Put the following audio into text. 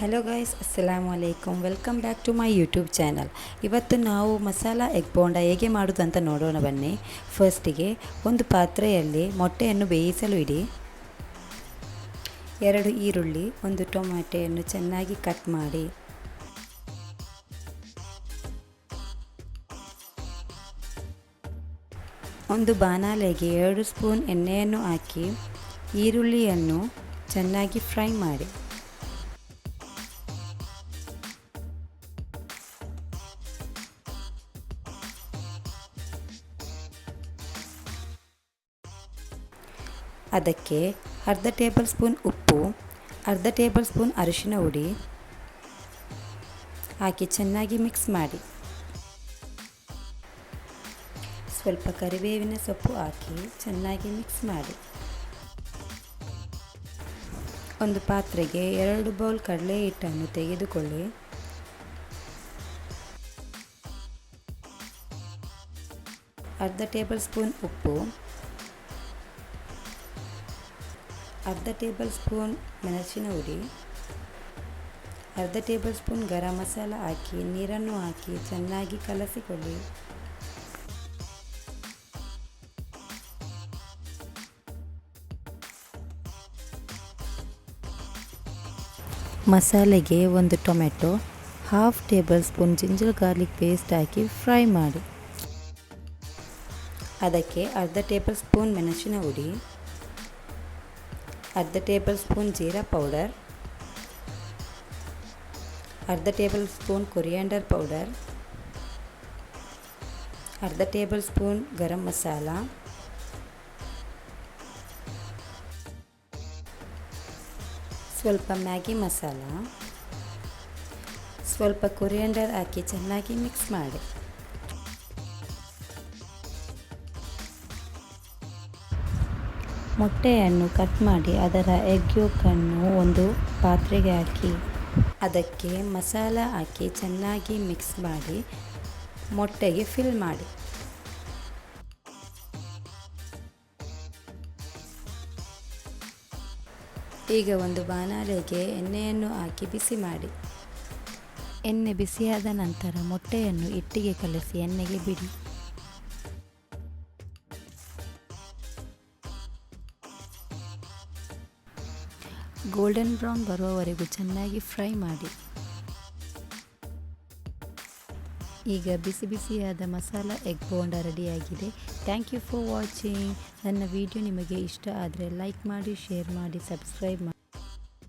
Hello guys, ಅಸ್ಸಲಾಮು ಅಲೈಕುಮ್. Welcome back to my YouTube channel. ಇವತ್ತು ನಾವು ಮಸಾಲ ಎಗ್ ಬೋಂಡ ಹೇಗೆ ಮಾಡೋದು ಅಂತ ನೋಡೋಣ ಬನ್ನಿ. ಫಸ್ಟಿಗೆ ಒಂದು ಪಾತ್ರೆಯಲ್ಲಿ ಮೊಟ್ಟೆಯನ್ನು ಬೇಯಿಸಲು ಇಡಿ. 2 ಈರುಳ್ಳಿ, 1 ಟೊಮ್ಯಾಟೊಯನ್ನು ಚೆನ್ನಾಗಿ ಕಟ್ ಮಾಡಿ. ಒಂದು ಬಾಣಲೆಗೆ 2 ಸ್ಪೂನ್ ಎಣ್ಣೆಯನ್ನು ಹಾಕಿ ಈರುಳ್ಳಿಯನ್ನು ಚೆನ್ನಾಗಿ ಫ್ರೈ ಮಾಡಿ. ಅದಕ್ಕೆ ಅರ್ಧ ಟೇಬಲ್ ಸ್ಪೂನ್ ಉಪ್ಪು, ಅರ್ಧ ಟೇಬಲ್ ಸ್ಪೂನ್ ಅರಿಶಿನ ಹುಡಿ ಹಾಕಿ ಚೆನ್ನಾಗಿ ಮಿಕ್ಸ್ ಮಾಡಿ. ಸ್ವಲ್ಪ ಕರಿಬೇವಿನ ಸೊಪ್ಪು ಹಾಕಿ ಚೆನ್ನಾಗಿ ಮಿಕ್ಸ್ ಮಾಡಿ. ಒಂದು ಪಾತ್ರೆಗೆ 2 ಬೌಲ್ ಕಡಲೆ ಹಿಟ್ಟನ್ನು ತೆಗೆದುಕೊಳ್ಳಿ. ಅರ್ಧ ಟೇಬಲ್ ಸ್ಪೂನ್ ಉಪ್ಪು, ಅರ್ಧ ಟೇಬಲ್ ಸ್ಪೂನ್ ಮೆಣಸಿನ ಹುಡಿ, ಅರ್ಧ ಟೇಬಲ್ ಸ್ಪೂನ್ ಗರಂ ಮಸಾಲ ಹಾಕಿ ನೀರನ್ನು ಹಾಕಿ ಚೆನ್ನಾಗಿ ಕಲಸಿಕೊಳ್ಳಿ. ಮಸಾಲೆಗೆ 1 tomato, half tablespoon ginger garlic paste ಹಾಕಿ ಫ್ರೈ ಮಾಡಿ. ಅದಕ್ಕೆ ಅರ್ಧ ಟೇಬಲ್ ಸ್ಪೂನ್ ಮೆಣಸಿನ ಹುಡಿ, ಅರ್ಧ ಟೇಬಲ್ ಸ್ಪೂನ್ ಜೀರಾ ಪೌಡರ್, ಅರ್ಧ ಟೇಬಲ್ ಸ್ಪೂನ್ ಕೊರಿಯಾಂಡರ್ ಪೌಡರ್, ಅರ್ಧ ಟೇಬಲ್ ಸ್ಪೂನ್ ಗರಂ ಮಸಾಲ, ಸ್ವಲ್ಪ ಮ್ಯಾಗಿ ಮಸಾಲ, ಸ್ವಲ್ಪ ಕೊರಿಯಾಂಡರ್ ಹಾಕಿ ಚೆನ್ನಾಗಿ ಮಿಕ್ಸ್ ಮಾಡಿ. ಮೊಟ್ಟೆಯನ್ನು ಕಟ್ ಮಾಡಿ ಅದರ ಎಗ್ ಯೊಕ್ಕನ್ನು ಒಂದು ಪಾತ್ರೆಗೆ ಹಾಕಿ ಅದಕ್ಕೆ ಮಸಾಲ ಹಾಕಿ ಚೆನ್ನಾಗಿ ಮಿಕ್ಸ್ ಮಾಡಿ ಮೊಟ್ಟೆಗೆ ಫಿಲ್ ಮಾಡಿ. ಈಗ ಒಂದು ಬಾಣಲೆಗೆ ಎಣ್ಣೆಯನ್ನು ಹಾಕಿ ಬಿಸಿ ಮಾಡಿ. ಎಣ್ಣೆ ಬಿಸಿಯಾದ ನಂತರ ಮೊಟ್ಟೆಯನ್ನು ಹಿಟ್ಟಿಗೆ ಕಲಸಿ ಎಣ್ಣೆಗೆ ಬಿಡಿ. ಗೋಲ್ಡನ್ ಬ್ರೌನ್ ಬರುವವರೆಗೂ ಚೆನ್ನಾಗಿ ಫ್ರೈ ಮಾಡಿ. ಈಗ ಬಿಸಿ ಬಿಸಿಯಾದ ಮಸಾಲ ಎಗ್ ಬೋಂಡ ರೆಡಿಯಾಗಿದೆ. Thank you for watching. ನನ್ನ ವಿಡಿಯೋ ನಿಮಗೆ ಇಷ್ಟ ಆದರೆ ಲೈಕ್ ಮಾಡಿ, ಶೇರ್ ಮಾಡಿ, ಸಬ್ಸ್ಕ್ರೈಬ್ ಮಾಡಿ.